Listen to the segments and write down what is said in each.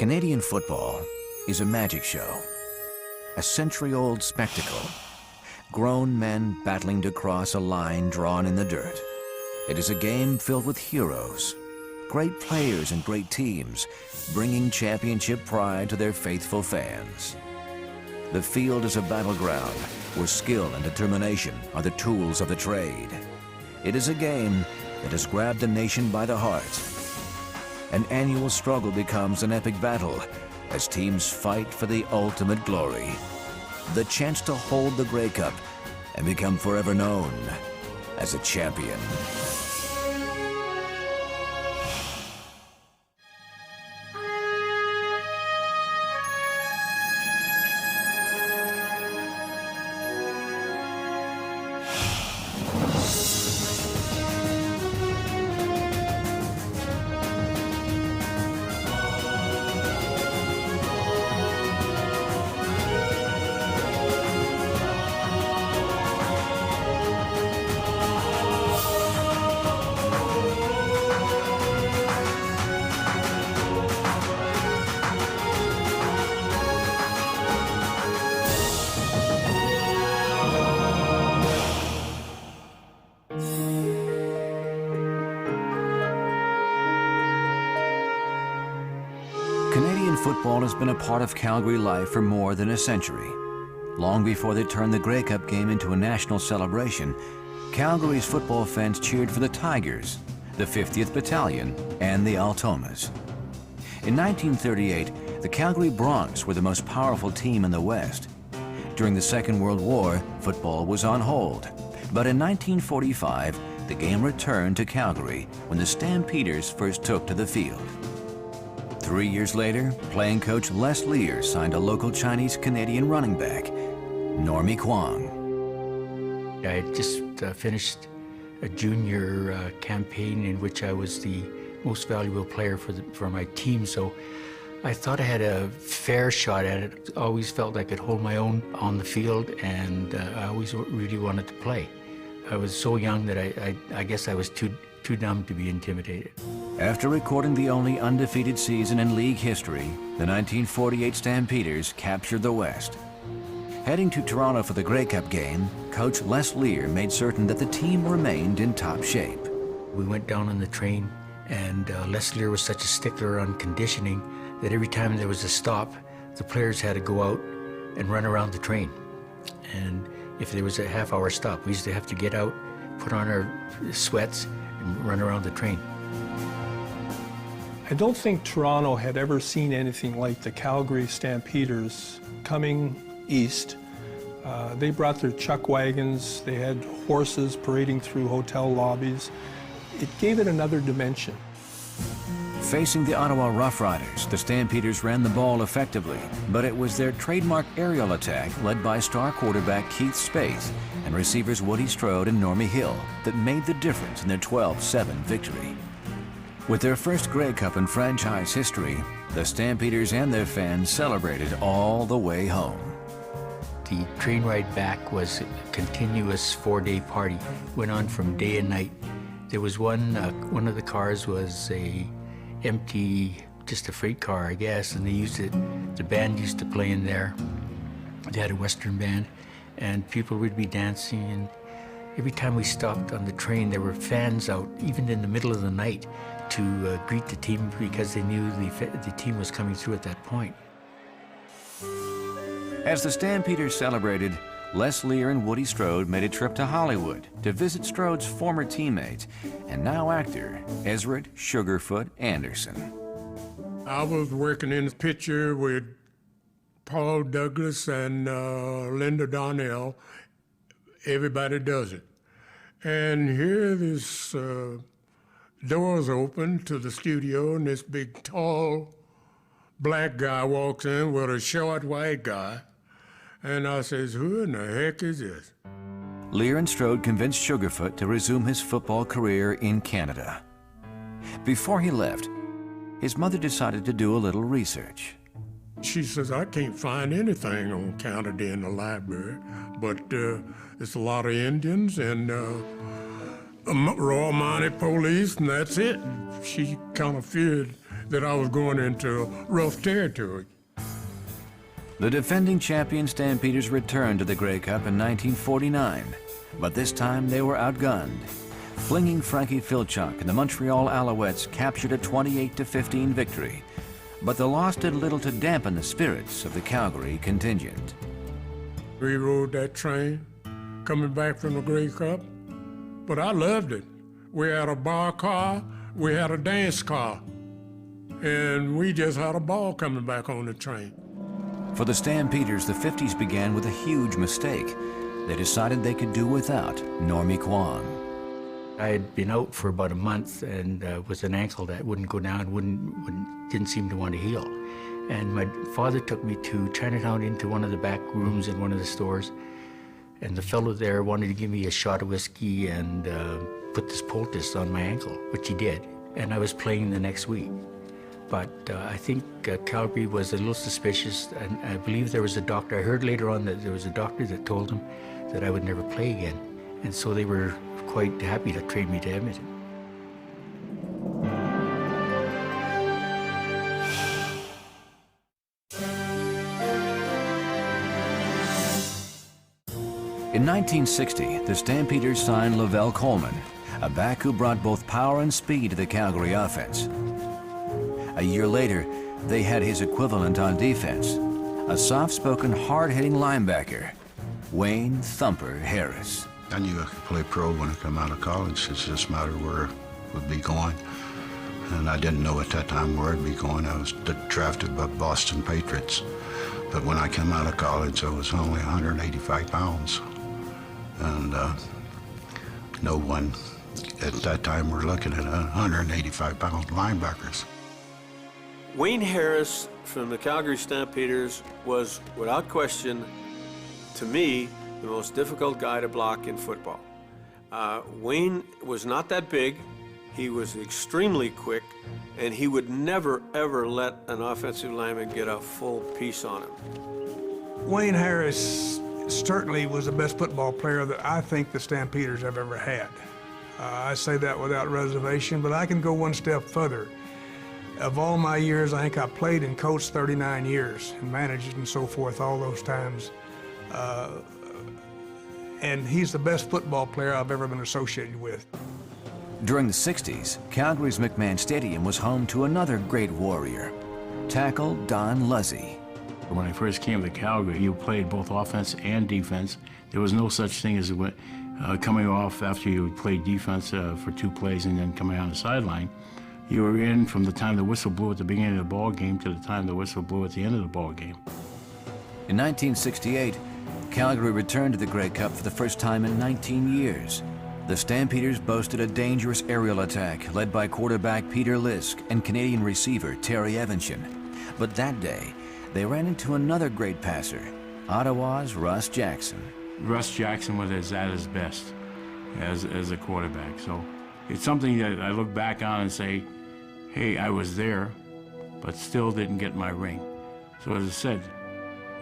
Canadian football is a magic show, a century-old spectacle. Grown men battling to cross a line drawn in the dirt. It is a game filled with heroes, great players and great teams, bringing championship pride to their faithful fans. The field is a battleground where skill and determination are the tools of the trade. It is a game that has grabbed the nation by the heart. An annual struggle becomes an epic battle as teams fight for the ultimate glory. The chance to hold the Grey Cup and become forever known as a champion. Canadian football has been a part of Calgary life for more than a century. Long before they turned the Grey Cup game into a national celebration, Calgary's football fans cheered for the Tigers, the 50th Battalion, and the Altomas. In 1938, the Calgary Bronx were the most powerful team in the West. During the Second World War, football was on hold. But in 1945, the game returned to Calgary when the Stampeders first took to the field. 3 years later, playing coach Les Lear signed a local Chinese-Canadian running back, Normie Kwong. I had just finished a junior campaign in which I was the most valuable player for my team, so I thought I had a fair shot at it. I always felt I could hold my own on the field, and I always really wanted to play. I was so young that I guess I was too dumb to be intimidated. After recording the only undefeated season in league history, the 1948 Stampeders captured the West. Heading to Toronto for the Grey Cup game, Coach Les Lear made certain that the team remained in top shape. We went down on the train, and Les Lear was such a stickler on conditioning that every time there was a stop, the players had to go out and run around the train. And if there was a half-hour stop, we used to have to get out, put on our sweats, and run around the train. I don't think Toronto had ever seen anything like the Calgary Stampeders coming east. They brought their chuck wagons, they had horses parading through hotel lobbies. It gave it another dimension. Facing the Ottawa Rough Riders, the Stampeders ran the ball effectively, but it was their trademark aerial attack led by star quarterback Keith Spaeth and receivers Woody Strode and Normie Hill that made the difference in their 12-7 victory. With their first Grey Cup in franchise history, the Stampeders and their fans celebrated all the way home. The train ride back was a continuous 4-day party. Went on from day and night. There was one of the cars was a empty, just a freight car, I guess, and they used it, the band used to play in there. They had a Western band, and people would be dancing, and every time we stopped on the train, there were fans out, even in the middle of the night, to greet the team because they knew the team was coming through at that point. As the Stampeders celebrated, Les Lear and Woody Strode made a trip to Hollywood to visit Strode's former teammate and now actor, Ezra Sugarfoot Anderson. I was working in the picture with Paul Douglas and Linda Donnell. Everybody does it. And here this doors open to the studio, and this big, tall, black guy walks in with a short white guy. And I says, who in the heck is this? Lear and Strode convinced Sugarfoot to resume his football career in Canada. Before he left, his mother decided to do a little research. She says, I can't find anything on Canada in the library, but it's a lot of Indians and Royal Mounted Police, and that's it. She kind of feared that I was going into rough territory. The defending champion Stampeders returned to the Grey Cup in 1949, but this time they were outgunned. Flinging Frankie Filchuk and the Montreal Alouettes captured a 28-15 victory, but the loss did little to dampen the spirits of the Calgary contingent. We rode that train coming back from the Grey Cup, but I loved it. We had a bar car, we had a dance car, and we just had a ball coming back on the train. For the Stampeders, the 50s began with a huge mistake. They decided they could do without Normie Kwan. I had been out for about a month and with an ankle that wouldn't go down, didn't seem to want to heal. And my father took me to Chinatown into one of the back rooms in one of the stores. And the fellow there wanted to give me a shot of whiskey and put this poultice on my ankle, which he did. And I was playing the next week. But I think Calgary was a little suspicious, and I believe there was a doctor. I heard later on that there was a doctor that told him that I would never play again. And so they were quite happy to trade me to Edmonton. In 1960, the Stampeders signed Lavelle Coleman, a back who brought both power and speed to the Calgary offense. A year later, they had his equivalent on defense, a soft-spoken, hard-hitting linebacker, Wayne "Thumper" Harris. I knew I could play pro when I come out of college. It's just a matter of where it would be going. And I didn't know at that time where I'd be going. I was drafted by Boston Patriots. But when I came out of college, I was only 185 pounds. And no one at that time were looking at 185-pound linebackers. Wayne Harris from the Calgary Stampeders was, without question, to me, the most difficult guy to block in football. Wayne was not that big, he was extremely quick, and he would never, ever let an offensive lineman get a full piece on him. Wayne Harris certainly was the best football player that I think the Stampeders have ever had. I say that without reservation, but I can go one step further. Of all my years, I think I played and coached 39 years and managed and so forth all those times. And he's the best football player I've ever been associated with. During the 60s, Calgary's McMahon Stadium was home to another great warrior, tackle Don Luzzy. When I first came to Calgary, you played both offense and defense. There was no such thing as coming off after you played defense for 2 plays and then coming on the sideline. You were in from the time the whistle blew at the beginning of the ball game to the time the whistle blew at the end of the ball game. In 1968, Calgary returned to the Grey Cup for the first time in 19 years. The Stampeders boasted a dangerous aerial attack led by quarterback Peter Lisk and Canadian receiver Terry Evanson. But that day, they ran into another great passer, Ottawa's Russ Jackson. Russ Jackson was at his best as a quarterback. So it's something that I look back on and say, hey, I was there, but still didn't get my ring. So as I said,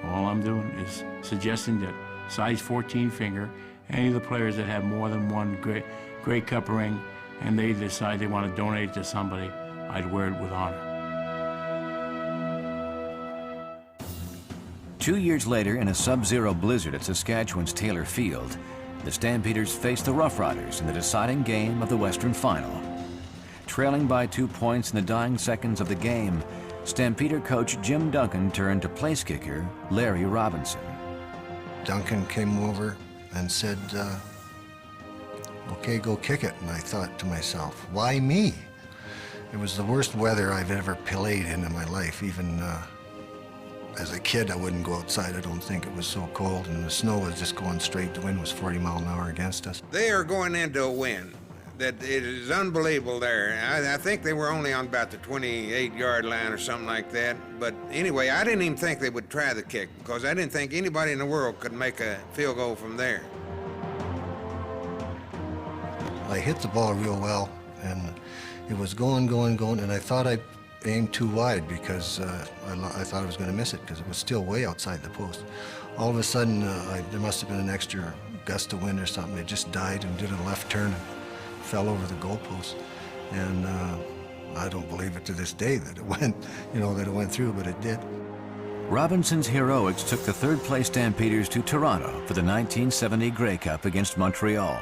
all I'm doing is suggesting that size 14 finger, any of the players that have more than one Grey Cup ring and they decide they want to donate it to somebody, I'd wear it with honor. 2 years later, in a sub-zero blizzard at Saskatchewan's Taylor Field, the Stampeders faced the Rough Riders in the deciding game of the Western Final. Trailing by 2 points in the dying seconds of the game, Stampeder coach Jim Duncan turned to place kicker Larry Robinson. Duncan came over and said, okay, go kick it. And I thought to myself, why me? It was the worst weather I've ever played in my life. Even as a kid, I wouldn't go outside. I don't think it was so cold, and the snow was just going straight. The wind was 40 miles an hour against us. They are going into a wind that it is unbelievable there. I think they were only on about the 28-yard line or something like that. But anyway, I didn't even think they would try the kick because I didn't think anybody in the world could make a field goal from there. I hit the ball real well, and it was going, and I thought I aimed too wide because I thought I was going to miss it because it was still way outside the post. All of a sudden, there must have been an extra gust of wind or something. It just died and did a left turn and fell over the goalpost. And I don't believe it to this day that it went, that it went through, but it did. Robinson's heroics took the third-place Stampeders to Toronto for the 1970 Grey Cup against Montreal.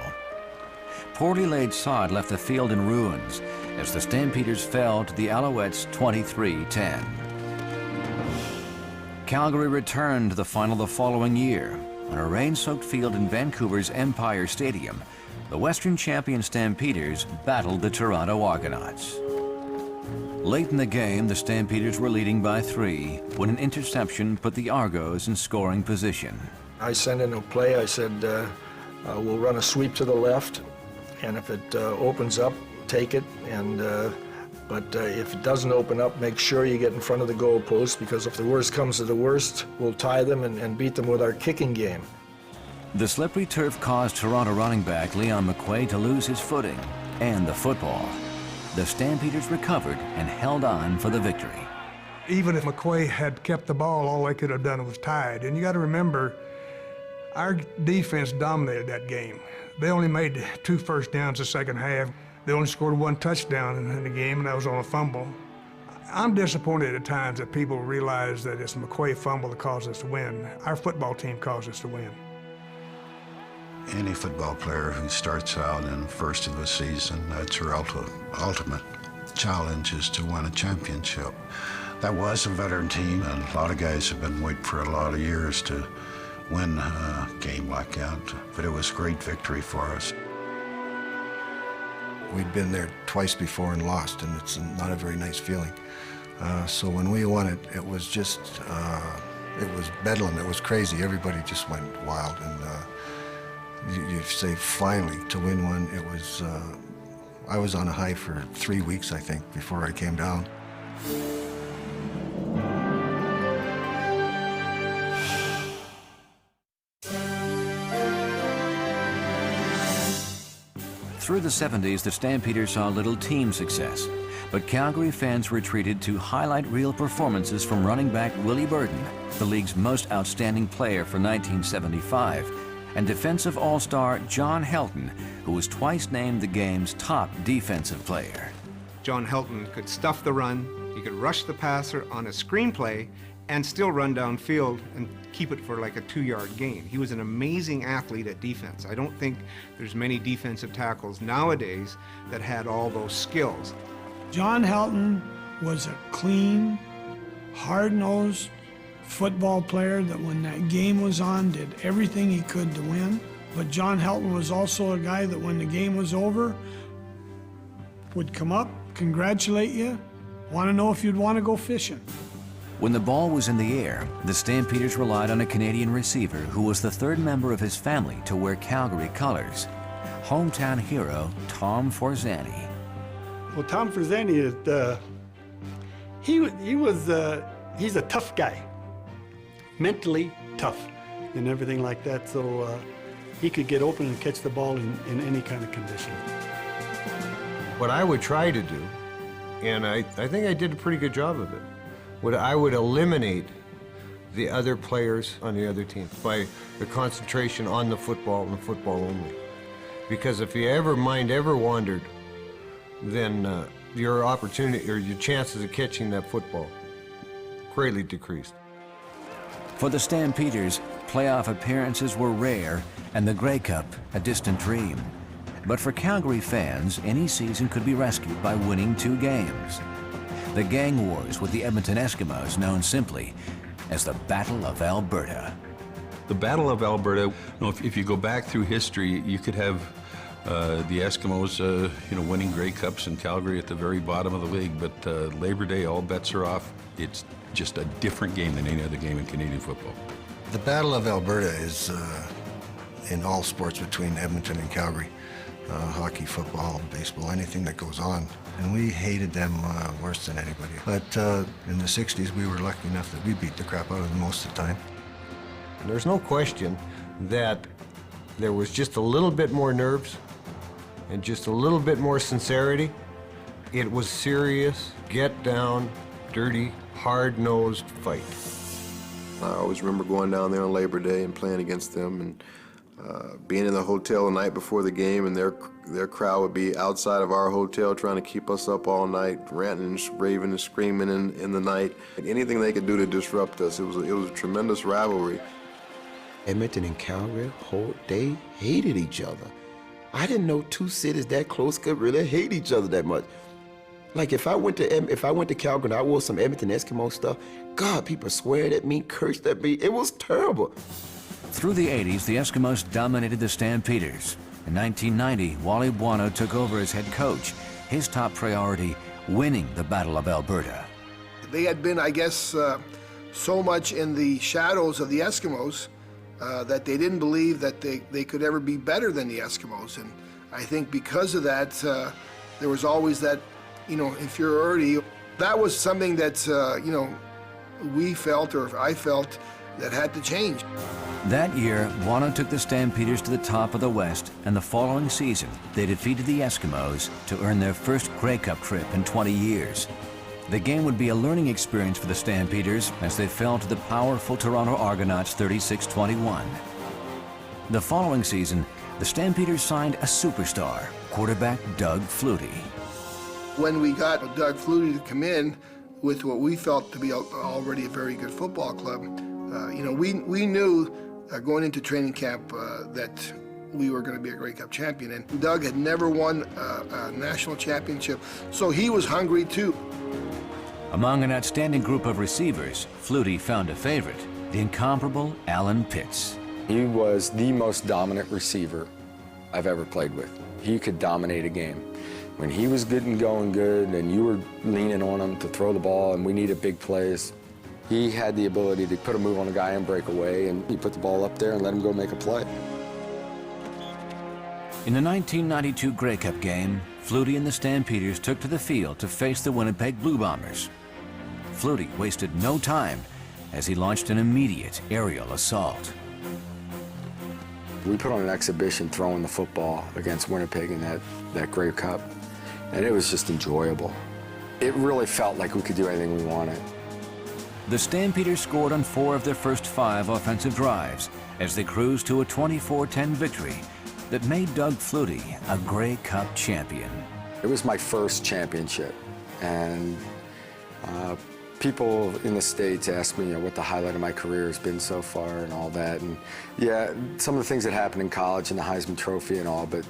Poorly laid sod left the field in ruins as the Stampeders fell to the Alouettes 23-10. Calgary returned to the final the following year. On a rain-soaked field in Vancouver's Empire Stadium, the Western champion Stampeders battled the Toronto Argonauts. Late in the game, the Stampeders were leading by 3 when an interception put the Argos in scoring position. I sent in a play. I said, we'll run a sweep to the left, and if it opens up, take it. But if it doesn't open up, make sure you get in front of the goalpost, because if the worst comes to the worst, we'll tie them and beat them with our kicking game. The slippery turf caused Toronto running back Leon McQuay to lose his footing and the football. The Stampeders recovered and held on for the victory. Even if McQuay had kept the ball, all they could have done was tied. And you got to remember, our defense dominated that game. They only made 2 first downs the second half. They only scored 1 touchdown in the game, and that was on a fumble. I'm disappointed at times that people realize that it's McQuay fumble that caused us to win. Our football team caused us to win. Any football player who starts out in the first of the season, that's her ultimate challenge, is to win a championship. That was a veteran team, and a lot of guys have been waiting for a lot of years to win a game like that, but it was a great victory for us. We'd been there twice before and lost, and it's not a very nice feeling. So when we won it, it was just, it was bedlam, it was crazy. Everybody just went wild, and you say finally to win one. It was, I was on a high for 3 weeks, I think, before I came down. Through the 70s, the Stampeders saw little team success, but Calgary fans retreated to highlight reel performances from running back Willie Burton, the league's most outstanding player for 1975, and defensive all-star John Helton, who was twice named the game's top defensive player. John Helton could stuff the run, he could rush the passer on a screenplay, and still run downfield and keep it for like a 2-yard gain. He was an amazing athlete at defense. I don't think there's many defensive tackles nowadays that had all those skills. John Helton was a clean, hard-nosed football player that when that game was on did everything he could to win. But John Helton was also a guy that when the game was over would come up, congratulate you, want to know if you'd want to go fishing. When the ball was in the air, the Stampeders relied on a Canadian receiver who was the 3rd member of his family to wear Calgary colors, hometown hero Tom Forzani. Well, Tom Forzani is he's a tough guy, mentally tough and everything like that. So he could get open and catch the ball in any kind of condition. What I would try to do, and I think I did a pretty good job of it, I would eliminate the other players on the other team by the concentration on the football and the football only. Because if your mind ever wandered, then your opportunity or your chances of catching that football greatly decreased. For the Stampeders, playoff appearances were rare and the Grey Cup a distant dream. But for Calgary fans, any season could be rescued by winning 2 games. The gang wars with the Edmonton Eskimos, known simply as the Battle of Alberta. The Battle of Alberta, if you go back through history, you could have the Eskimos, winning Grey Cups in Calgary at the very bottom of the league, but Labor Day, all bets are off. It's just a different game than any other game in Canadian football. The Battle of Alberta is in all sports between Edmonton and Calgary. Hockey, football, baseball, anything that goes on. And we hated them worse than anybody. But in the 60s, we were lucky enough that we beat the crap out of them most of the time. And there's no question that there was just a little bit more nerves and just a little bit more sincerity. It was serious, get down, dirty, hard-nosed fight. I always remember going down there on Labor Day and playing against them, and being in the hotel the night before the game, and their crowd would be outside of our hotel trying to keep us up all night, ranting and raving and screaming in the night. Anything they could do to disrupt us. It was a tremendous rivalry. Edmonton and Calgary, they hated each other. I didn't know two cities that close could really hate each other that much. Like if I went to Calgary and I wore some Edmonton Eskimo stuff, God, people sweared at me, cursed at me. It was terrible. Through the 80s, the Eskimos dominated the Stampeders. In 1990, Wally Buono took over as head coach. His top priority, winning the Battle of Alberta. They had been, I guess, so much in the shadows of the Eskimos that they didn't believe that they could ever be better than the Eskimos. And I think because of that, there was always that, inferiority. That was something that, we felt, or I felt, that had to change. That year, Buono took the Stampeders to the top of the West, and the following season, they defeated the Eskimos to earn their first Grey Cup trip in 20 years. The game would be a learning experience for the Stampeders as they fell to the powerful Toronto Argonauts 36-21. The following season, the Stampeders signed a superstar, quarterback Doug Flutie. When we got Doug Flutie to come in with what we felt to be already a very good football club, we knew going into training camp that we were going to be a Grey Cup champion. And Doug had never won a national championship, so he was hungry too. Among an outstanding group of receivers, Flutie found a favorite, the incomparable Alan Pitts. He was the most dominant receiver I've ever played with. He could dominate a game. When he was going good and you were leaning on him to throw the ball and we needed big plays, he had the ability to put a move on a guy and break away, and he put the ball up there and let him go make a play. In the 1992 Grey Cup game, Flutie and the Stampeders took to the field to face the Winnipeg Blue Bombers. Flutie wasted no time as he launched an immediate aerial assault. We put on an exhibition throwing the football against Winnipeg in that Grey Cup, and it was just enjoyable. It really felt like we could do anything we wanted. The Stampeders scored on 4 of their first 5 offensive drives as they cruised to a 24-10 victory that made Doug Flutie a Grey Cup champion. It was my first championship, and people in the States ask me what the highlight of my career has been so far and all that. And yeah, some of the things that happened in college and the Heisman Trophy and all, but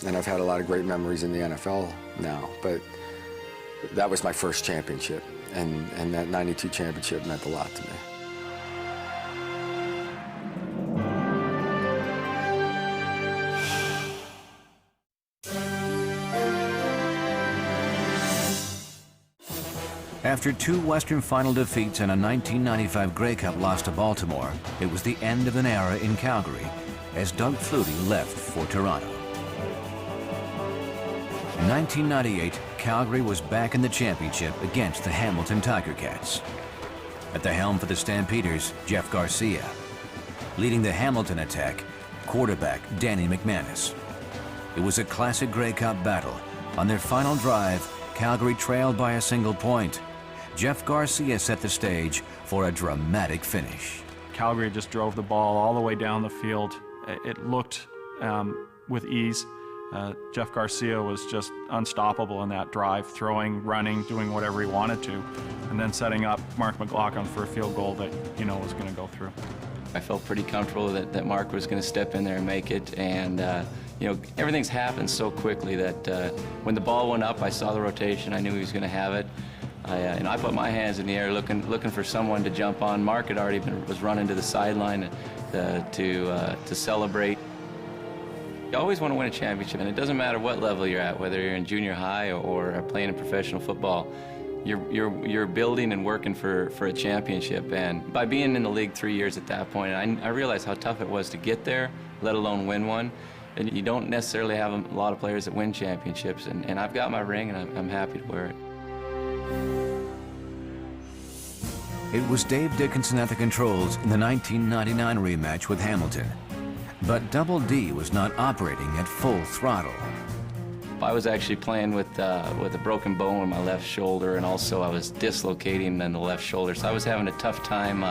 and I've had a lot of great memories in the NFL now, but that was my first championship, and that 92 championship meant a lot to me. After 2 Western Final defeats and a 1995 Grey Cup loss to Baltimore, it was the end of an era in Calgary as Doug Flutie left for Toronto. In 1998, Calgary was back in the championship against the Hamilton Tiger Cats. At the helm for the Stampeders, Jeff Garcia. Leading the Hamilton attack, quarterback Danny McManus. It was a classic Grey Cup battle. On their final drive, Calgary trailed by a single point. Jeff Garcia set the stage for a dramatic finish. Calgary just drove the ball all the way down the field. It looked with ease. Jeff Garcia was just unstoppable in that drive, throwing, running, doing whatever he wanted to, and then setting up Mark McLaughlin for a field goal that was going to go through. I felt pretty comfortable that Mark was going to step in there and make it, and everything's happened so quickly that when the ball went up, I saw the rotation, I knew he was going to have it. I put my hands in the air looking for someone to jump on. Mark had already was running to the sideline to celebrate. You always want to win a championship, and it doesn't matter what level you're at, whether you're in junior high or playing in professional football. You're building and working for a championship, and by being in the league 3 years at that point, I realized how tough it was to get there, let alone win one. And you don't necessarily have a lot of players that win championships, and I've got my ring, and I'm happy to wear it. It was Dave Dickinson at the controls in the 1999 rematch with Hamilton. But Double D was not operating at full throttle. I was actually playing with a broken bone in my left shoulder, and also I was dislocating in the left shoulder. So I was having a tough time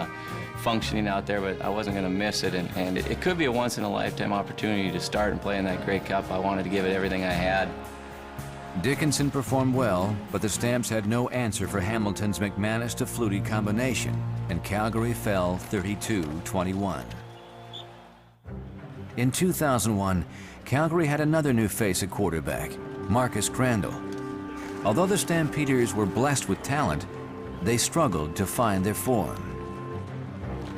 functioning out there, but I wasn't going to miss it. And it could be a once-in-a-lifetime opportunity to start and play in that Grey Cup. I wanted to give it everything I had. Dickinson performed well, but the Stamps had no answer for Hamilton's McManus to Flutie combination, and Calgary fell 32-21. In 2001, Calgary had another new face at quarterback, Marcus Crandall. Although the Stampeders were blessed with talent, they struggled to find their form.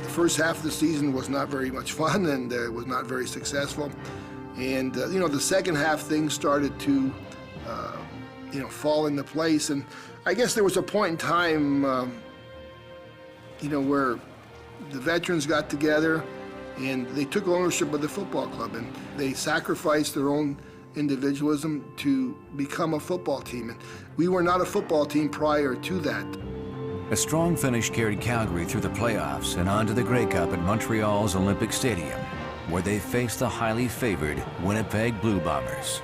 The first half of the season was not very much fun, and was not very successful. And you know, the second half things started to fall into place. And I guess there was a point in time, where the veterans got together and they took ownership of the football club, and they sacrificed their own individualism to become a football team. And we were not a football team prior to that. A strong finish carried Calgary through the playoffs and on to the Grey Cup at Montreal's Olympic Stadium, where they faced the highly favored Winnipeg Blue Bombers.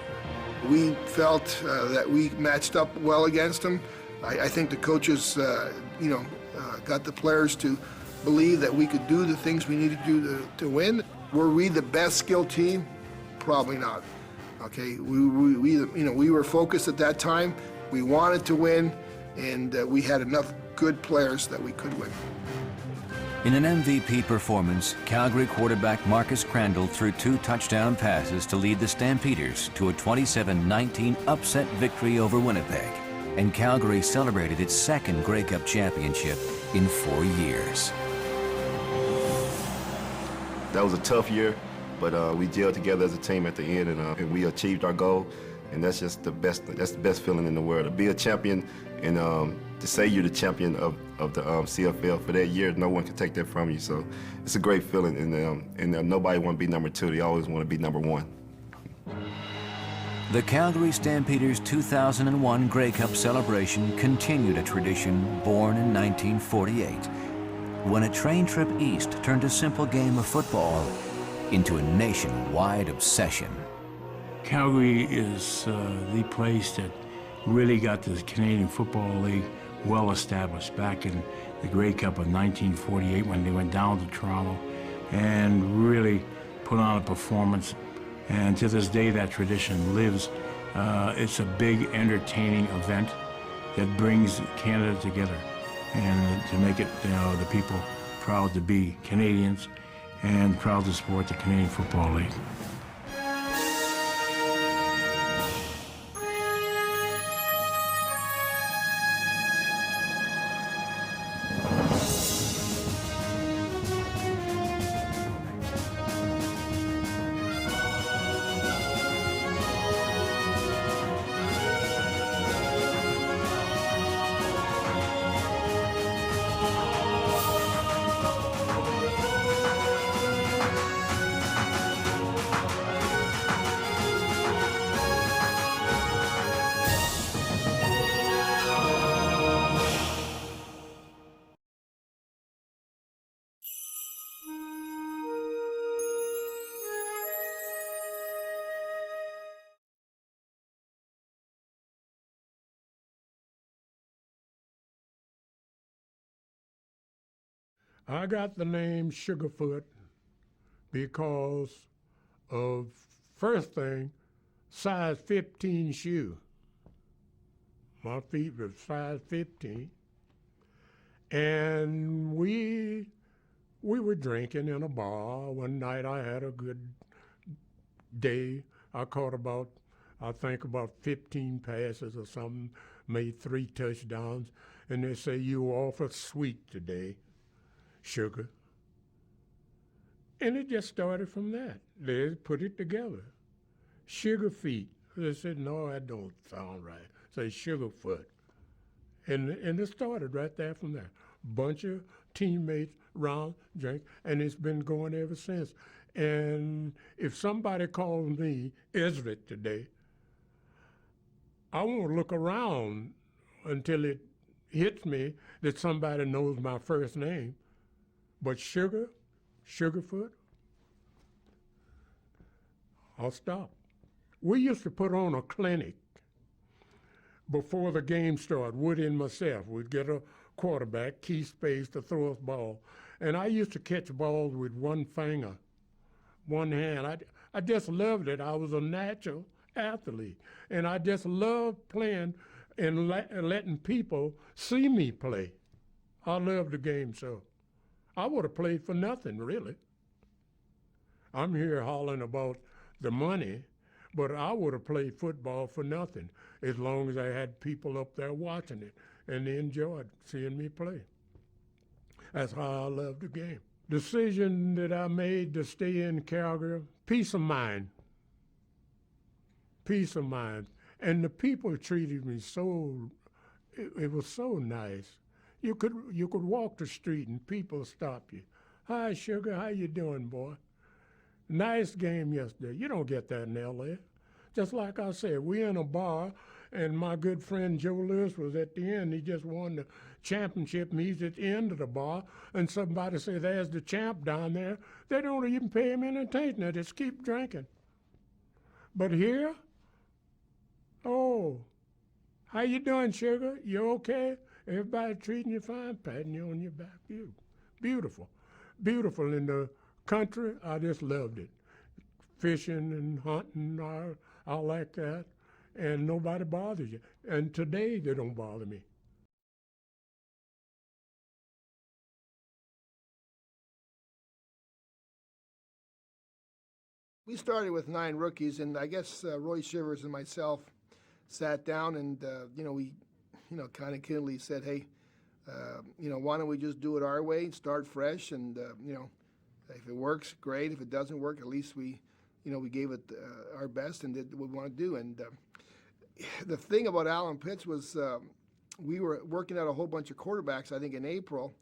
We felt that we matched up well against them. I think the coaches, got the players to believe that we could do the things we needed to do to win. Were we the best skilled team? Probably not. Okay, we were focused at that time. We wanted to win, and we had enough good players that we could win. In an MVP performance, Calgary quarterback Marcus Crandall threw 2 touchdown passes to lead the Stampeders to a 27-19 upset victory over Winnipeg, and Calgary celebrated its second Grey Cup championship in 4 years. That was a tough year, but we gelled together as a team at the end, and we achieved our goal. And that's just the best. That's the best feeling in the world, to be a champion, and to say you're the champion of the CFL for that year. No one can take that from you. So it's a great feeling, and nobody want to be number 2. They always want to be number 1. The Calgary Stampeders' 2001 Grey Cup celebration continued a tradition born in 1948, when a train trip east turned a simple game of football into a nationwide obsession. Calgary is the place that really got the Canadian Football League well established back in the Grey Cup of 1948 when they went down to Toronto and really put on a performance. And to this day, that tradition lives. It's a big, entertaining event that brings Canada together, and to make it, the people proud to be Canadians and proud to support the Canadian Football League. I got the name Sugarfoot because of, first thing, size 15 shoe. My feet were size 15. And we were drinking in a bar. One night I had a good day. I caught about 15 passes or something, made 3 touchdowns. And they say, "You were awful sweet today, Sugar." And it just started from that. They put it together. Sugar feet. They said, "No, that don't sound right." Say Sugarfoot. And it started right there from there. Bunch of teammates round, drink, and it's been going ever since. And if somebody calls me Everett today, I won't look around until it hits me that somebody knows my first name. But Sugarfoot, I'll stop. We used to put on a clinic before the game started. Woody and myself, we'd get a quarterback, key space to throw us ball. And I used to catch balls with one finger, one hand. I just loved it. I was a natural athlete. And I just loved playing and letting people see me play. I loved the game so. I would have played for nothing, really. I'm here hollering about the money, but I would have played football for nothing as long as I had people up there watching it and they enjoyed seeing me play. That's how I love the game. Decision that I made to stay in Calgary, peace of mind. Peace of mind. And the people treated me so, it was so nice. You could walk the street and people stop you. Hi, Sugar, how you doing, boy? Nice game yesterday. You don't get that in L.A. Just like I said, we in a bar, and my good friend Joe Lewis was at the end. He just won the championship, and he's at the end of the bar, and somebody says, there's the champ down there. They don't even pay him any attention. They just keep drinking. But here, oh, how you doing, Sugar? You okay? Everybody treating you fine, patting you on your back. Beautiful. Beautiful in the country. I just loved it. Fishing and hunting, I like that. And nobody bothers you. And today, they don't bother me. We started with 9 rookies, and I guess Roy Shivers and myself sat down and, we, kind of kindly said, hey, why don't we just do it our way, start fresh, and, if it works, great. If it doesn't work, at least we gave it our best and did what we want to do. And the thing about Alan Pitts was we were working out a whole bunch of quarterbacks, I think, in April,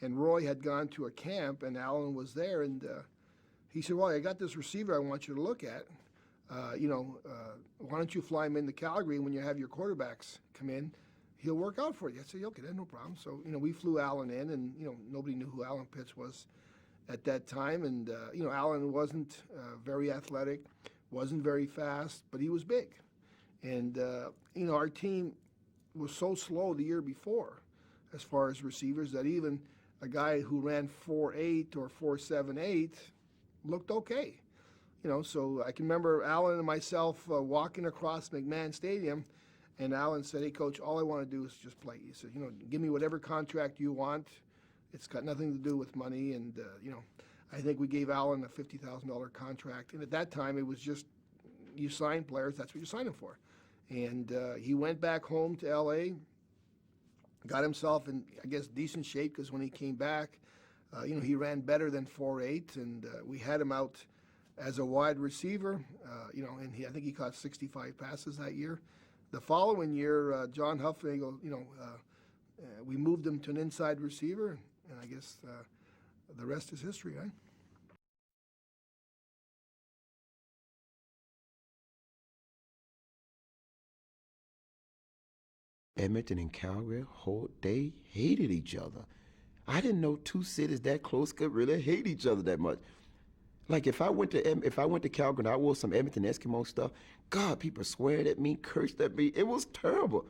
and Roy had gone to a camp, and Alan was there, and he said, well, I got this receiver I want you to look at. Why don't you fly him into Calgary when you have your quarterbacks come in? He'll work out for you. I said, okay, that's no problem. So, we flew Alan in, and, nobody knew who Alan Pitts was at that time. And, Alan wasn't very athletic, wasn't very fast, but he was big. And, our team was so slow the year before as far as receivers that even a guy who ran 4.8 or 4.78 looked okay. So I can remember Alan and myself walking across McMahon Stadium, and Alan said, hey, Coach, all I want to do is just play. He said, give me whatever contract you want. It's got nothing to do with money. And, I think we gave Alan a $50,000 contract. And at that time, it was just, you sign players, that's what you sign them for. And he went back home to L.A., got himself in, I guess, decent shape, because when he came back, he ran better than 4.8, and we had him out as a wide receiver, and I think he caught 65 passes that year. The following year, John Huffnagel, we moved him to an inside receiver, and I guess the rest is history, right? Edmonton and Calgary, they hated each other. I didn't know 2 cities that close could really hate each other that much. Like if I went to Calgary and I wore some Edmonton Eskimo stuff, God, people swearing at me, cursed at me. It was terrible.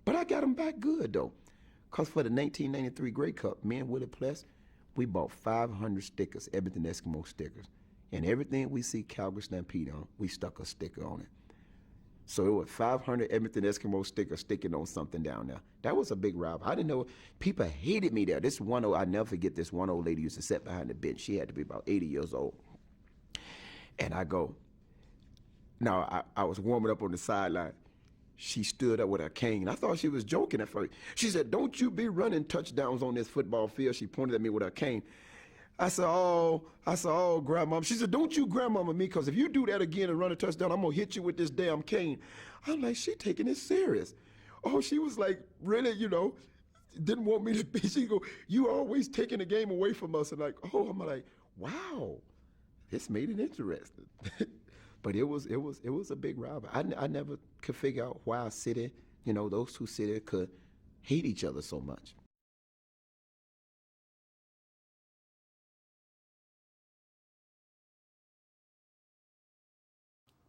But I got them back good though. Cause for the 1993 Grey Cup, me and Willie Pless, we bought 500 stickers, Edmonton Eskimo stickers. And everything we see Calgary Stampede on, we stuck a sticker on it. So it was 500 Edmonton Eskimo stickers sticking on something down there. That was a big rival. I didn't know, people hated me there. This one I never forget, this one old lady used to sit behind the bench. She had to be about 80 years old. And I go, now I was warming up on the sideline. She stood up with her cane. I thought she was joking at first. She said, don't you be running touchdowns on this football field. She pointed at me with her cane. I said, oh, grandmama. She said, don't you grandmama me, because if you do that again and run a touchdown, I'm going to hit you with this damn cane. I'm like, she taking it serious. Oh, she was like, really, didn't want me to be. She go, you always taking the game away from us. And like, oh, I'm like, wow, this made it interesting. But it was a big rivalry. I never could figure out why a city, those 2 cities could hate each other so much.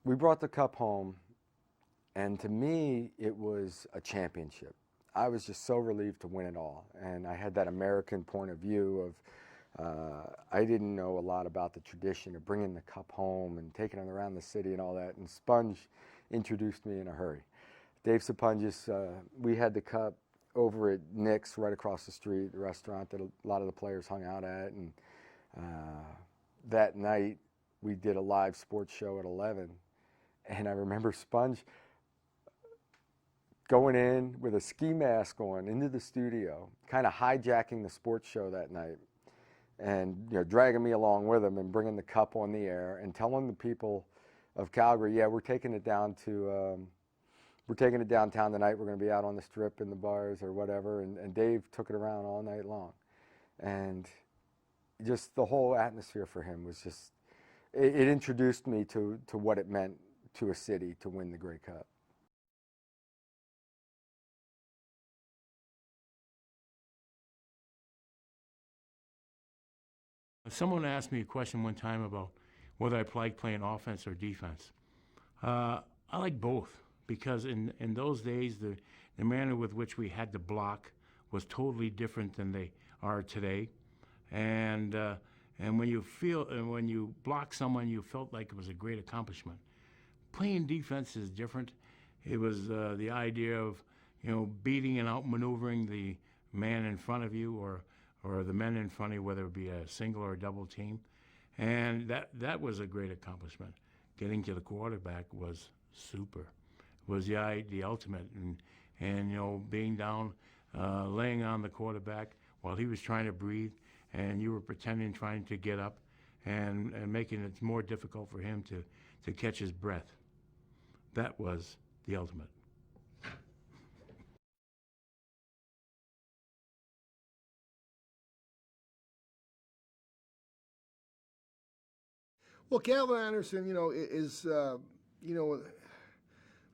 we brought the cup home, and to me, it was a championship. I was just so relieved to win it all, and I had that American point of view of I didn't know a lot about the tradition of bringing the cup home and taking it around the city and all that, and Sponge introduced me in a hurry. Dave Sapungis, we had the cup over at Nick's right across the street, the restaurant that a lot of the players hung out at, and that night we did a live sports show at 11, and I remember Sponge going in with a ski mask on into the studio, kind of hijacking the sports show that night, and dragging me along with him and bringing the cup on the air and telling the people of Calgary, yeah, we're taking it downtown tonight. We're going to be out on the strip in the bars or whatever. And Dave took it around all night long, and just the whole atmosphere for him was just it introduced me to what it meant to a city to win the Grey Cup. Someone asked me a question one time about whether I liked playing offense or defense. I like both, because in those days, the manner with which we had to block was totally different than they are today. And when you block someone, you felt like it was a great accomplishment. Playing defense is different. It was the idea of beating and outmaneuvering the man in front of you, or the men in front of you, whether it be a single or a double team. And that was a great accomplishment. Getting to the quarterback was super. It was the ultimate. And being down, laying on the quarterback while he was trying to breathe, and you were pretending trying to get up, and making it more difficult for him to catch his breath. That was the ultimate. Well, Calvin Anderson, is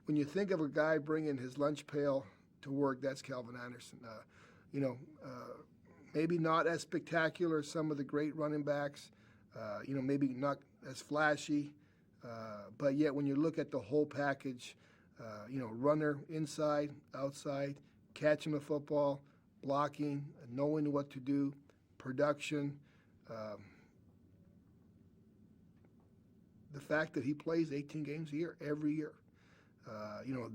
when you think of a guy bringing his lunch pail to work, that's Calvin Anderson. Maybe not as spectacular as some of the great running backs, maybe not as flashy, but yet when you look at the whole package, runner inside, outside, catching the football, blocking, knowing what to do, production. The fact that he plays 18 games a year, every year,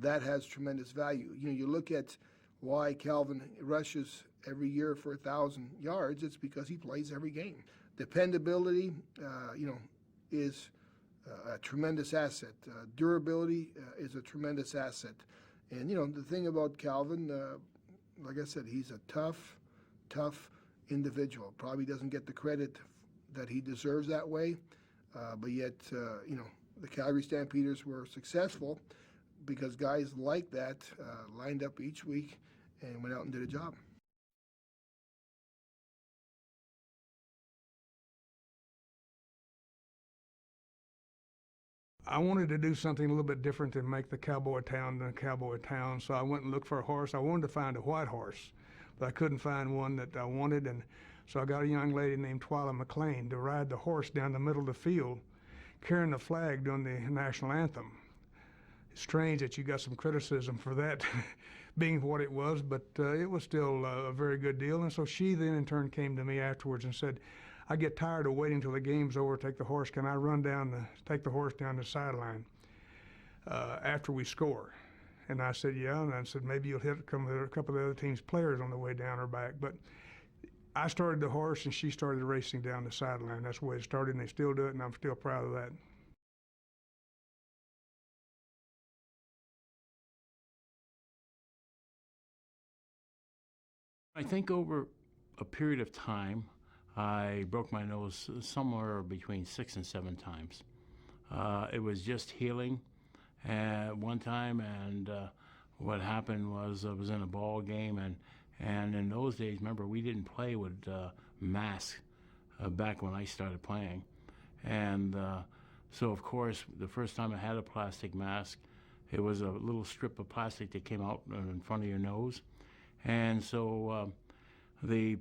that has tremendous value. You look at why Calvin rushes every year for 1,000 yards. It's because he plays every game. Dependability, is a tremendous asset. Durability is a tremendous asset. And, the thing about Calvin, like I said, he's a tough individual. Probably doesn't get the credit that he deserves that way. But yet, the Calgary Stampeders were successful because guys like that lined up each week and went out and did a job. I wanted to do something a little bit different than make the cowboy town the cowboy town, so I went and looked for a horse. I wanted to find a white horse, but I couldn't find one that I wanted, and so I got a young lady named Twyla McLean to ride the horse down the middle of the field, carrying the flag during the national anthem. It's strange that you got some criticism for that being what it was, but it was still a very good deal. And so she then in turn came to me afterwards and said, I get tired of waiting till the game's over to take the horse. Can I take the horse down the sideline after we score? And I said, yeah. And I said, maybe you'll hit a couple of the other team's players on the way down or back. But I started the horse and she started racing down the sideline. That's the way it started, and they still do it, and I'm still proud of that. I think over a period of time, I broke my nose somewhere between 6 and 7 times. It was just healing one time, and what happened was I was in a ball game, and in those days, remember, we didn't play with masks back when I started playing. And so, of course, the first time I had a plastic mask, it was a little strip of plastic that came out in front of your nose. And so the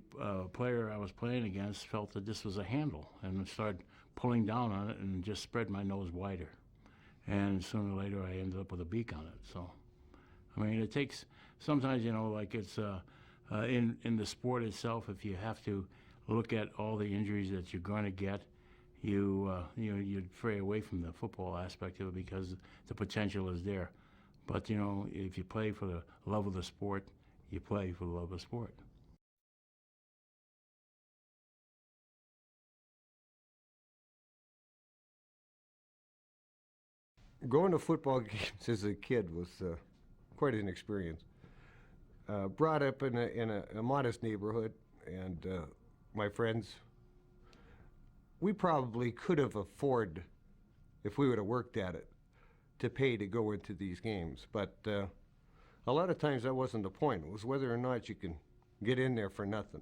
player I was playing against felt that this was a handle and started pulling down on it and just spread my nose wider. and sooner or later I ended up with a beak on it. So, I mean, it takes, sometimes, you know, like it's in the sport itself, if you have to look at all the injuries that you're going to get, you'd stray away from the football aspect of it because the potential is there. But, you know, if you play for the love of the sport, you play for the love of the sport. Going to football games as a kid was quite an experience. Brought up in a modest neighborhood, and my friends, we probably could have afforded, if we would have worked at it, to pay to go into these games. But a lot of times that wasn't the point. It was whether or not you can get in there for nothing.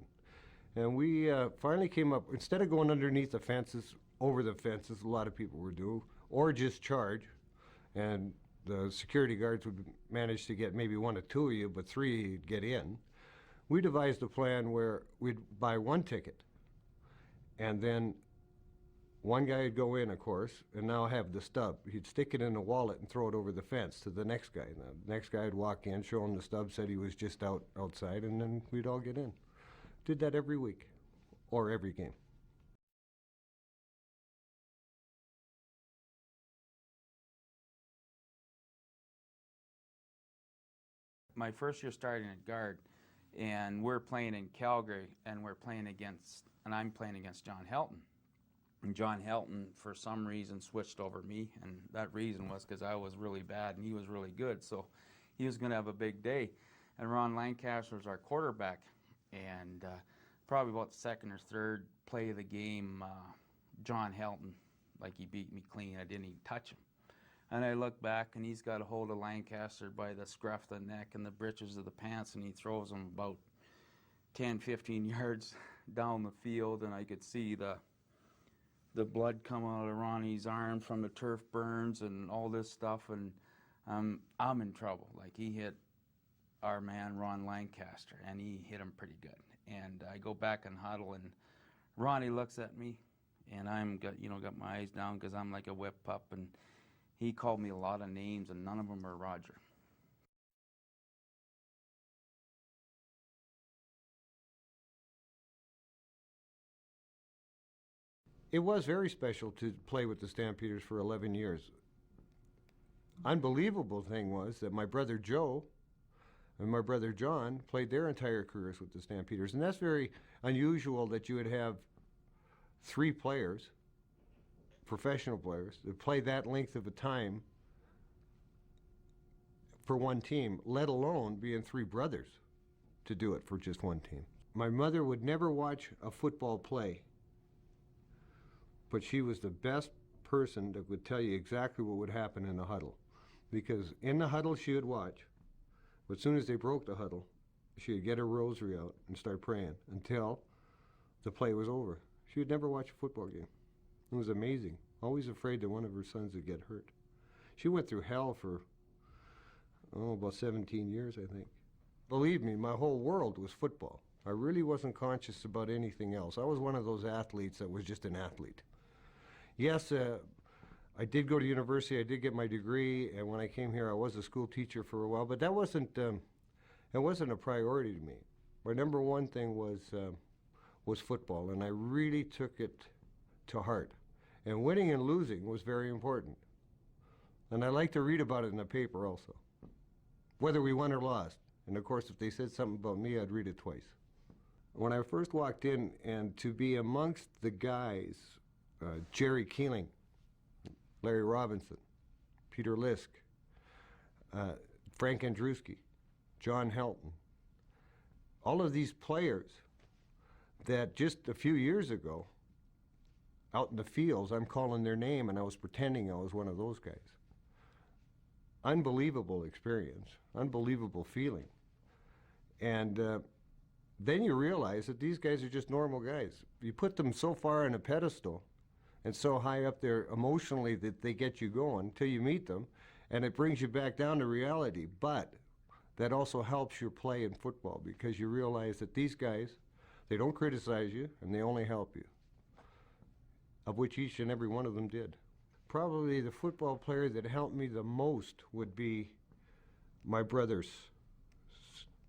And we finally came up, instead of going underneath the fences, over the fences, a lot of people would do, or just charge, and the security guards would manage to get maybe one or two of you, but three would get in. We devised a plan where we'd buy one ticket, and then one guy would go in, of course, and now have the stub. He'd stick it in a wallet and throw it over the fence to the next guy. And the next guy would walk in, show him the stub, said he was just outside, and then we'd all get in. Did that every week, or every game. My first year starting at guard, and we're playing in Calgary, and I'm playing against John Helton. And John Helton, for some reason, switched over me, and that reason was because I was really bad and he was really good, so he was going to have a big day. And Ron Lancaster was our quarterback, and probably about the second or third play of the game, John Helton, like he beat me clean. I didn't even touch him. And I look back, and he's got a hold of Lancaster by the scruff of the neck and the breeches of the pants, and he throws him about 10, 15 yards down the field, and I could see the blood come out of Ronnie's arm from the turf burns and all this stuff, and I'm in trouble. Like, he hit our man Ron Lancaster, and he hit him pretty good. And I go back and huddle, and Ronnie looks at me, and got my eyes down because I'm like a whip pup, and he called me a lot of names, and none of them were Roger. It was very special to play with the Stampeders for 11 years. Unbelievable thing was that my brother Joe and my brother John played their entire careers with the Stampeders, and that's very unusual that you would have three players, professional players, that play that length of a time for one team, let alone being three brothers to do it for just one team. My mother would never watch a football play, but she was the best person that would tell you exactly what would happen in the huddle. Because in the huddle she would watch, but as soon as they broke the huddle, she would get her rosary out and start praying until the play was over. She would never watch a football game. It was amazing. Always afraid that one of her sons would get hurt. She went through hell for, about 17 years, I think. Believe me, my whole world was football. I really wasn't conscious about anything else. I was one of those athletes that was just an athlete. Yes, I did go to university, I did get my degree, and when I came here I was a school teacher for a while, but that wasn't a priority to me. My number one thing was football, and I really took it to heart. And winning and losing was very important. And I like to read about it in the paper also, whether we won or lost. And of course, if they said something about me, I'd read it twice. When I first walked in, and to be amongst the guys, Jerry Keeling, Larry Robinson, Peter Lisk, Frank Andrewski, John Helton, all of these players that just a few years ago, out in the fields, I'm calling their name and I was pretending I was one of those guys. Unbelievable experience, unbelievable feeling. And then you realize that these guys are just normal guys. You put them so far on a pedestal and so high up there emotionally that they get you going till you meet them, and it brings you back down to reality. But that also helps your play in football, because you realize that these guys, they don't criticize you and they only help you, of which each and every one of them did. probably the football player that helped me the most would be my brothers,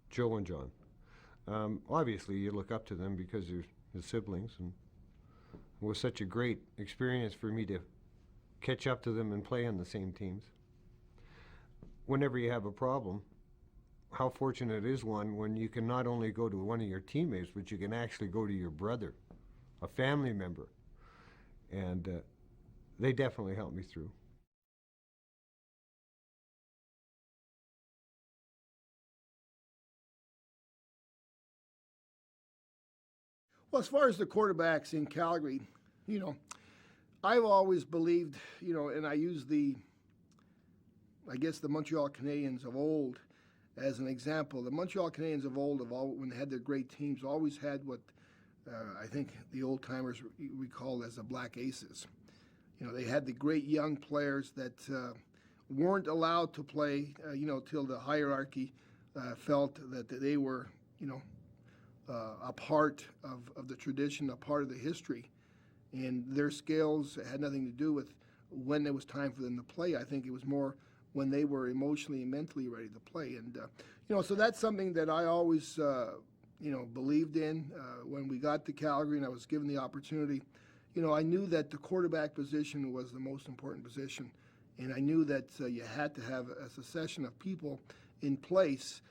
Joe and John. Obviously, you look up to them because they're the siblings, and it was such a great experience for me to catch up to them and play on the same teams. Whenever you have a problem, how fortunate is one when you can not only go to one of your teammates, but you can actually go to your brother, a family member. And they definitely helped me through. Well, as far as the quarterbacks in Calgary, I've always believed, and I use the Montreal Canadiens of old as an example. The Montreal Canadiens of old, when they had their great teams, always had what I think the old timers recall as the Black Aces. They had the great young players that weren't allowed to play, till the hierarchy felt that they were, a part of the tradition, a part of the history. And their skills had nothing to do with when it was time for them to play. I think it was more when they were emotionally and mentally ready to play. And, so that's something that I always, believed in. When we got to Calgary and I was given the opportunity, I knew that the quarterback position was the most important position. And I knew that you had to have a succession of people in place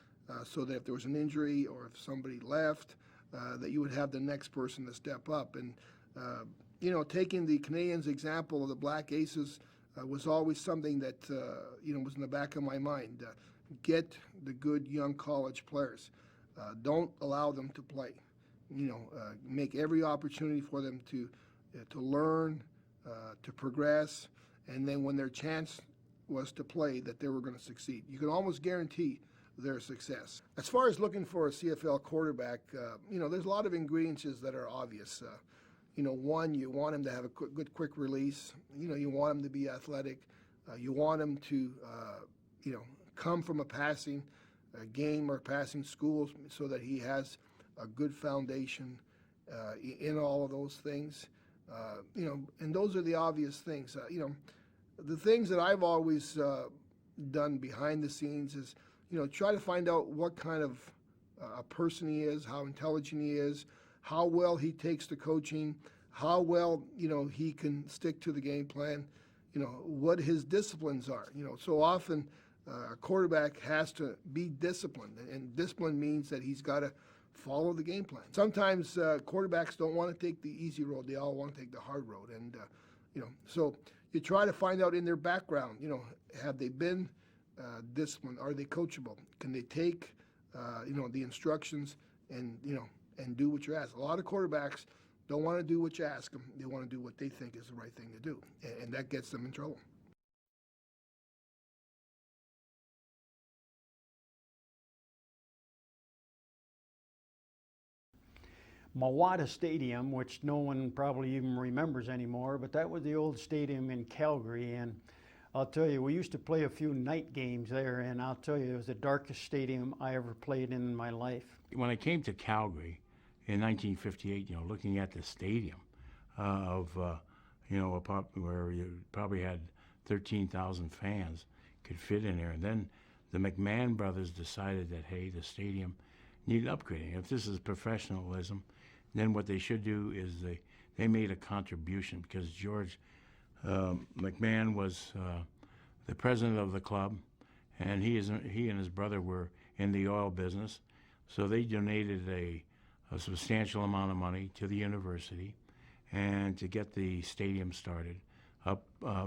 so that if there was an injury or if somebody left, that you would have the next person to step up. And, taking the Canadiens example of the Black Aces was always something that, was in the back of my mind. Get the good young college players. Don't allow them to play. Make every opportunity for them to learn, to progress, and then when their chance was to play, that they were going to succeed. You can almost guarantee their success. As far as looking for a CFL quarterback, there's a lot of ingredients that are obvious. One, you want him to have a good quick release. You want him to be athletic. You want him to, come from a passing game or passing school so that he has a good foundation in all of those things. And those are the obvious things. The things that I've always done behind the scenes is, try to find out what kind of a person he is, how intelligent he is, how well he takes to coaching, how well, he can stick to the game plan, what his disciplines are. So often a quarterback has to be disciplined, and discipline means that he's got to follow the game plan. Sometimes quarterbacks don't want to take the easy road. They all want to take the hard road. And, so you try to find out in their background, have they been disciplined? Are they coachable? Can they take, the instructions and do what you're asked? A lot of quarterbacks don't want to do what you ask them. They want to do what they think is the right thing to do, and that gets them in trouble. Mawada Stadium, which no one probably even remembers anymore, but that was the old stadium in Calgary, and I'll tell you, we used to play a few night games there, and I'll tell you, it was the darkest stadium I ever played in my life. When I came to Calgary in 1958, looking at the stadium where you probably had 13,000 fans could fit in there, and then the McMahon brothers decided that, hey, the stadium needed upgrading. If this is professionalism, then what they should do is they made a contribution, because George McMahon was the president of the club, and he and his brother were in the oil business, so they donated a substantial amount of money to the university and to get the stadium started up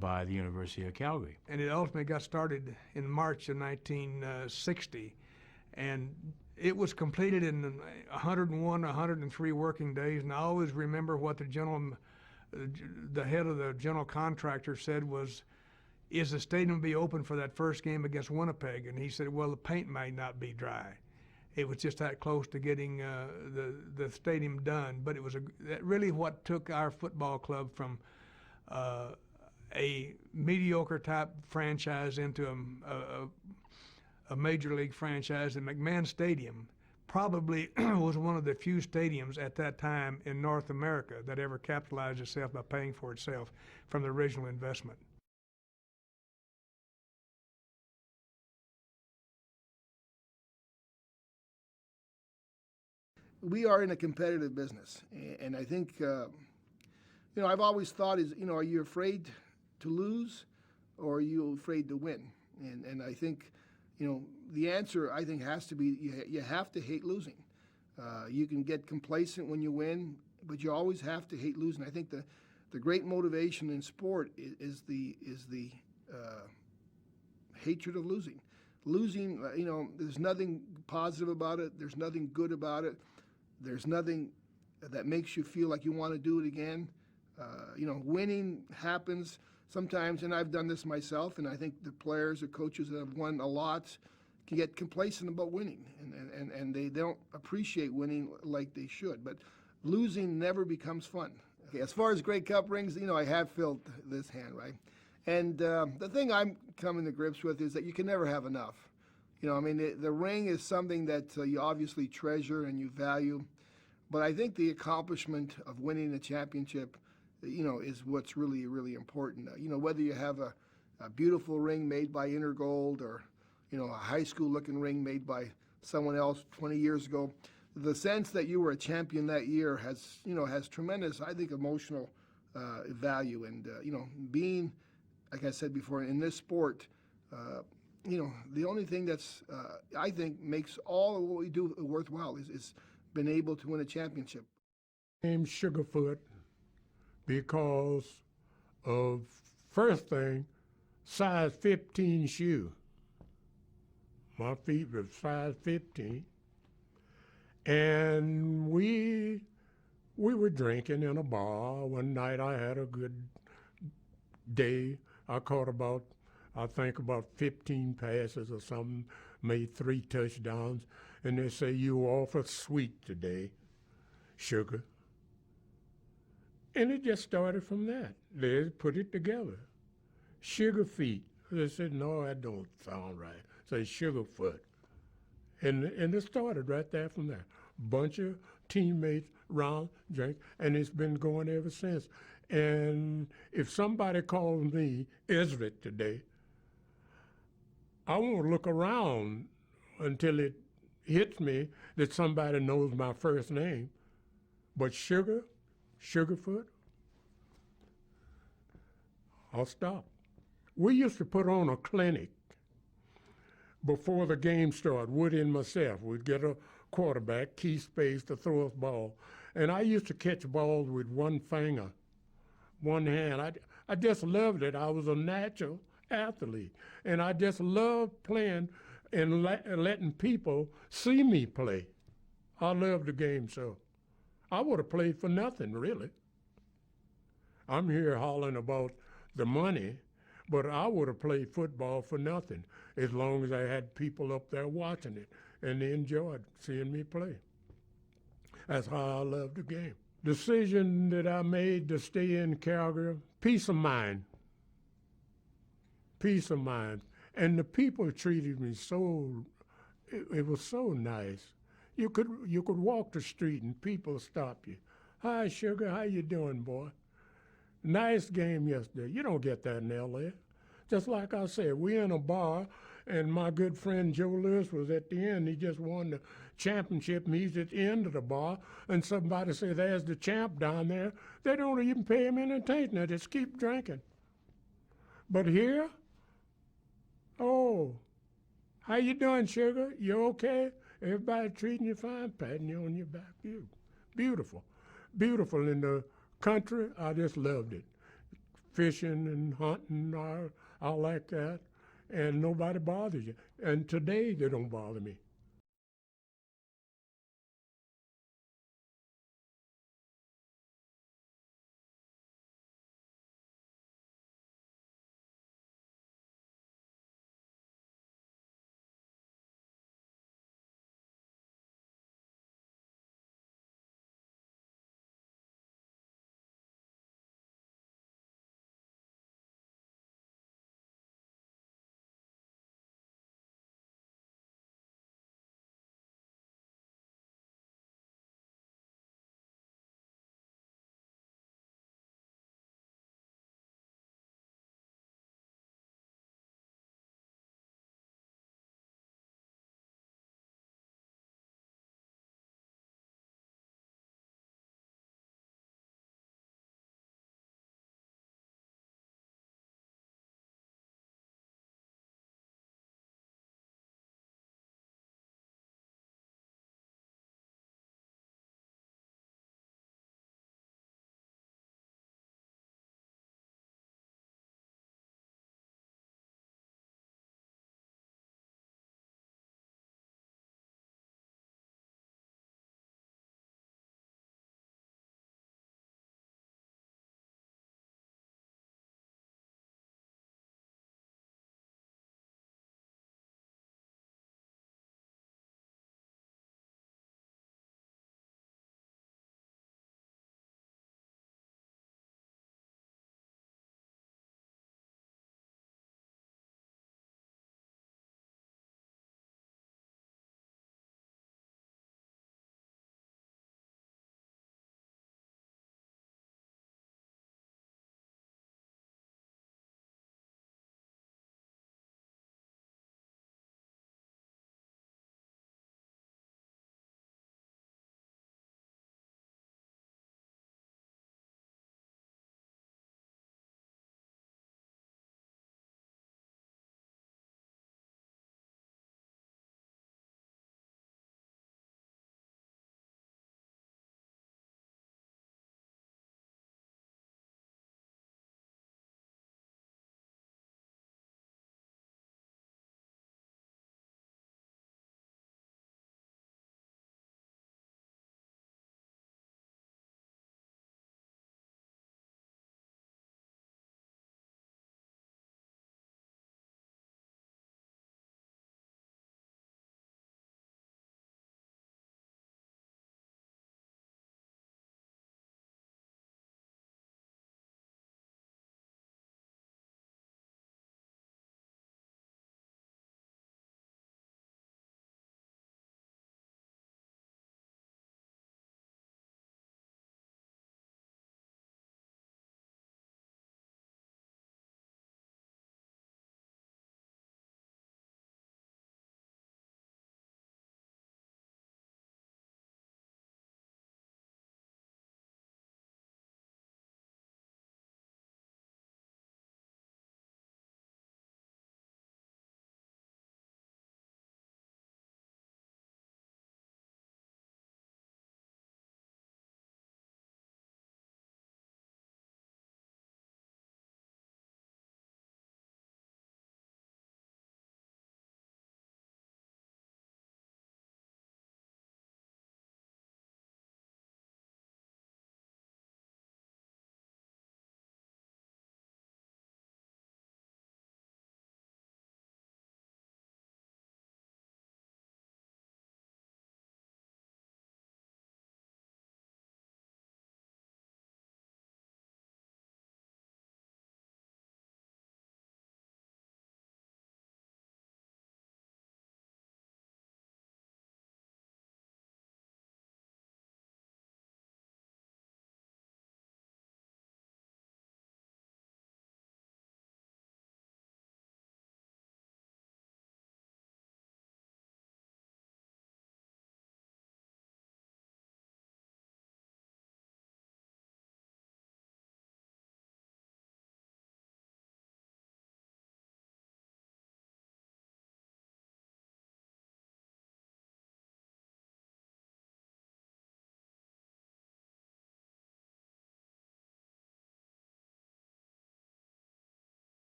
by the University of Calgary. And it ultimately got started in March of 1960, and it was completed in 101, 103 working days, and I always remember what the head of the general contractor said was, is the stadium be open for that first game against Winnipeg? And he said, well, the paint might not be dry. It was just that close to getting the stadium done. But it was really what took our football club from a mediocre type franchise into a major league franchise. And McMahon Stadium probably was one of the few stadiums at that time in North America that ever capitalized itself by paying for itself from the original investment. we are in a competitive business, and I think I've always thought is are you afraid to lose, or are you afraid to win? And I think the answer I think has to be you have to hate losing. You can get complacent when you win, but you always have to hate losing. I think the great motivation in sport is the hatred of losing. Losing, there's nothing positive about it. There's nothing good about it. There's nothing that makes you feel like you want to do it again. Winning happens sometimes, and I've done this myself, and I think the players or coaches that have won a lot can get complacent about winning, and they don't appreciate winning like they should. But losing never becomes fun. Okay, as far as Grey Cup rings, I have filled this hand, right? And the thing I'm coming to grips with is that you can never have enough. The ring is something that you obviously treasure and you value, but I think the accomplishment of winning a championship, is what's really, really important. Whether you have a beautiful ring made by Intergold or, a high school looking ring made by someone else 20 years ago, the sense that you were a champion that year has tremendous, I think, emotional value. And, being, like I said before, in this sport, the only thing that's, I think, makes all of what we do worthwhile is being able to win a championship. Named Sugarfoot because of, first thing, size 15 shoe. My feet were size 15. And we were drinking in a bar. One night I had a good day. I caught about 15 passes or something, made 3 touchdowns. And they say, you were awful sweet today, Sugar. And it just started from that. They put it together. Sugar feet. They said, no, that don't sound right. Say Sugarfoot. And it started right there from there. Bunch of teammates round, drink, and it's been going ever since. And if somebody calls me Everett today, I won't look around until it hits me that somebody knows my first name. But Sugarfoot, I'll stop. We used to put on a clinic before the game started, Woody and myself. We'd get a quarterback, key space to throw us ball. And I used to catch balls with one finger, one hand. I just loved it. I was a natural athlete. And I just loved playing and letting people see me play. I loved the game so. I would have played for nothing, really. I'm here hollering about the money, but I would have played football for nothing as long as I had people up there watching it, and they enjoyed seeing me play. That's how I love the game. Decision that I made to stay in Calgary, peace of mind. Peace of mind. And the people treated me so, it was so nice. You could walk the street and people stop you. Hi, Sugar, how you doing, boy? Nice game yesterday. You don't get that in L.A. Just like I said, we in a bar, and my good friend Joe Lewis was at the end. He just won the championship, and he's at the end of the bar, and somebody says, there's the champ down there. They don't even pay him any attention. They just keep drinking. But here, oh, how you doing, Sugar? You okay? Everybody treating you fine, patting you on your back. Beautiful. Beautiful in the country. I just loved it. Fishing and hunting, I like that. And nobody bothers you. And today, they don't bother me.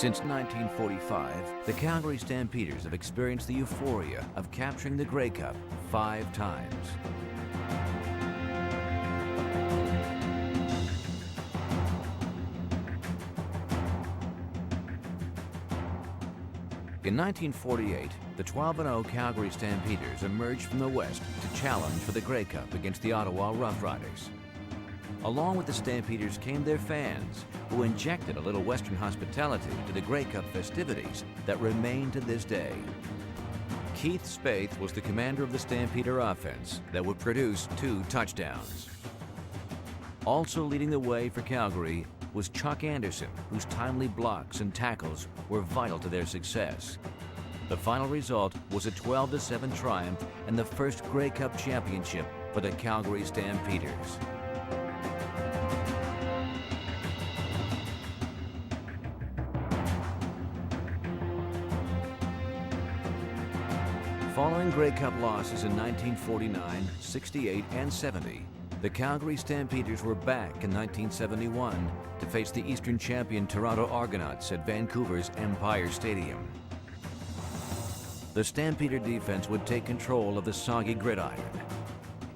Since 1945, the Calgary Stampeders have experienced the euphoria of capturing the Grey Cup 5 times. In 1948, the 12-0 Calgary Stampeders emerged from the West to challenge for the Grey Cup against the Ottawa Rough Riders. Along with the Stampeders came their fans, who injected a little Western hospitality to the Grey Cup festivities that remain to this day. Keith Spaeth was the commander of the Stampeder offense that would produce 2 touchdowns. Also leading the way for Calgary was Chuck Anderson, whose timely blocks and tackles were vital to their success. The final result was a 12-7 triumph and the first Grey Cup championship for the Calgary Stampeders. Following Grey Cup losses in 1949, 68, and 70, the Calgary Stampeders were back in 1971 to face the Eastern champion Toronto Argonauts at Vancouver's Empire Stadium. The Stampeder defense would take control of the soggy gridiron.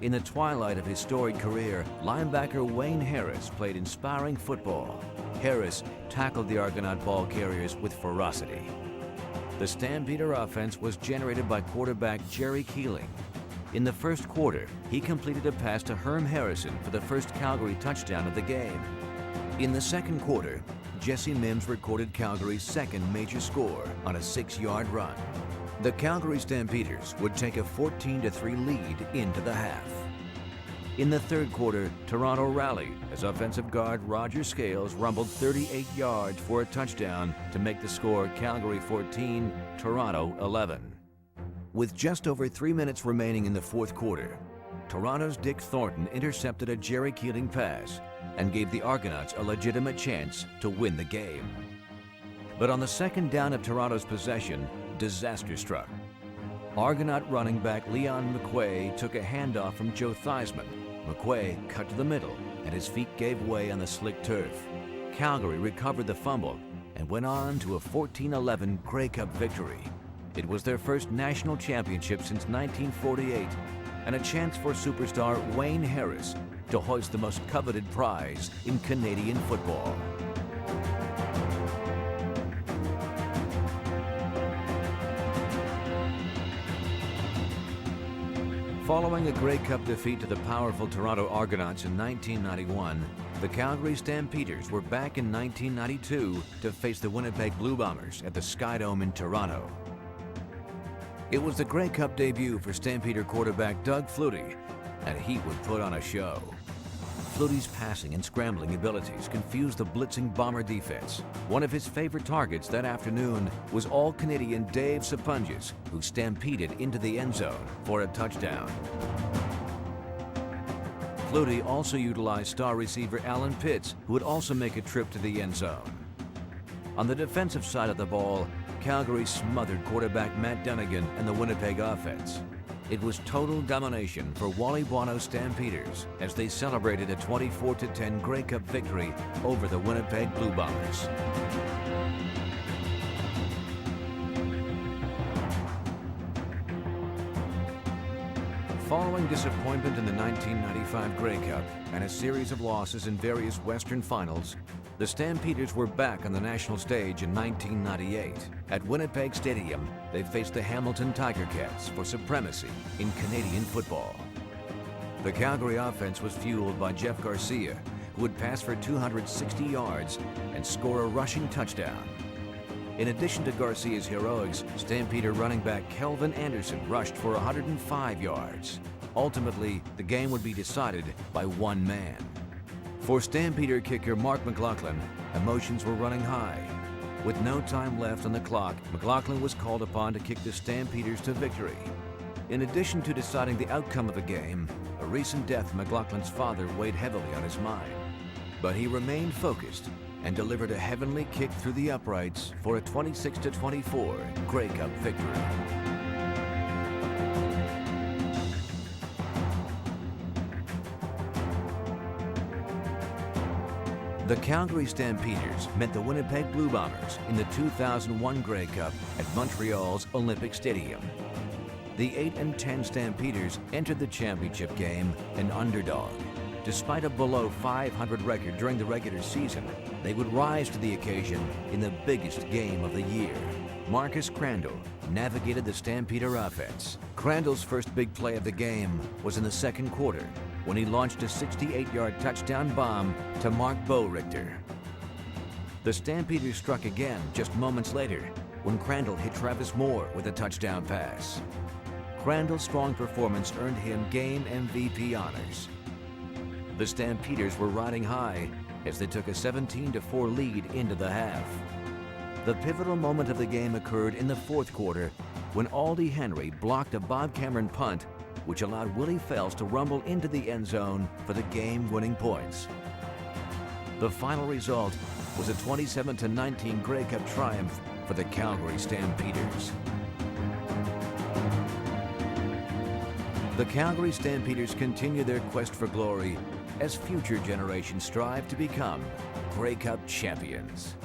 In the twilight of his storied career, linebacker Wayne Harris played inspiring football. Harris tackled the Argonaut ball carriers with ferocity. The Stampeder offense was generated by quarterback Jerry Keeling. In the first quarter, he completed a pass to Herm Harrison for the first Calgary touchdown of the game. In the second quarter, Jesse Mims recorded Calgary's second major score on a 6-yard run. The Calgary Stampeders would take a 14-3 lead into the half. In the third quarter, Toronto rallied as offensive guard Roger Scales rumbled 38 yards for a touchdown to make the score Calgary 14, Toronto 11. With just over 3 minutes remaining in the fourth quarter, Toronto's Dick Thornton intercepted a Jerry Keeling pass and gave the Argonauts a legitimate chance to win the game. But on the second down of Toronto's possession, disaster struck. Argonaut running back Leon McQuay took a handoff from Joe Theismann. McQuay cut to the middle, and his feet gave way on the slick turf. Calgary recovered the fumble and went on to a 14-11 Grey Cup victory. It was their first national championship since 1948, and a chance for superstar Wayne Harris to hoist the most coveted prize in Canadian football. Following a Grey Cup defeat to the powerful Toronto Argonauts in 1991, the Calgary Stampeders were back in 1992 to face the Winnipeg Blue Bombers at the Skydome in Toronto. It was the Grey Cup debut for Stampeder quarterback Doug Flutie, and he would put on a show. Flutie's passing and scrambling abilities confused the blitzing Bomber defense. One of his favorite targets that afternoon was All-Canadian Dave Sapunges, who stampeded into the end zone for a touchdown. Flutie also utilized star receiver Alan Pitts, who would also make a trip to the end zone. On the defensive side of the ball, Calgary smothered quarterback Matt Dunnigan and the Winnipeg offense. It was total domination for Wally Buono's Stampeders as they celebrated a 24-10 Grey Cup victory over the Winnipeg Blue Bombers. Following disappointment in the 1995 Grey Cup and a series of losses in various Western finals, the Stampeders were back on the national stage in 1998. At Winnipeg Stadium, they faced the Hamilton Tiger Cats for supremacy in Canadian football. The Calgary offense was fueled by Jeff Garcia, who would pass for 260 yards and score a rushing touchdown. In addition to Garcia's heroics, Stampeder running back Kelvin Anderson rushed for 105 yards. Ultimately, the game would be decided by one man. For Stampeder kicker Mark McLaughlin, emotions were running high. With no time left on the clock, McLaughlin was called upon to kick the Stampeders to victory. In addition to deciding the outcome of the game, a recent death of McLaughlin's father weighed heavily on his mind. But he remained focused and delivered a heavenly kick through the uprights for a 26-24 Grey Cup victory. The Calgary Stampeders met the Winnipeg Blue Bombers in the 2001 Grey Cup at Montreal's Olympic Stadium. The 8-10 Stampeders entered the championship game an underdog. Despite a below .500 record during the regular season, they would rise to the occasion in the biggest game of the year. Marcus Crandall navigated the Stampeder offense. Crandall's first big play of the game was in the second quarter when he launched a 68-yard touchdown bomb to Mark Boerichter. The Stampeders struck again just moments later when Crandall hit Travis Moore with a touchdown pass. Crandall's strong performance earned him game MVP honors. The Stampeders were riding high as they took a 17-4 lead into the half. The pivotal moment of the game occurred in the fourth quarter when Aldi Henry blocked a Bob Cameron punt, which allowed Willie Fells to rumble into the end zone for the game-winning points. The final result was a 27-19 Grey Cup triumph for the Calgary Stampeders. The Calgary Stampeders continue their quest for glory as future generations strive to become Grey Cup champions.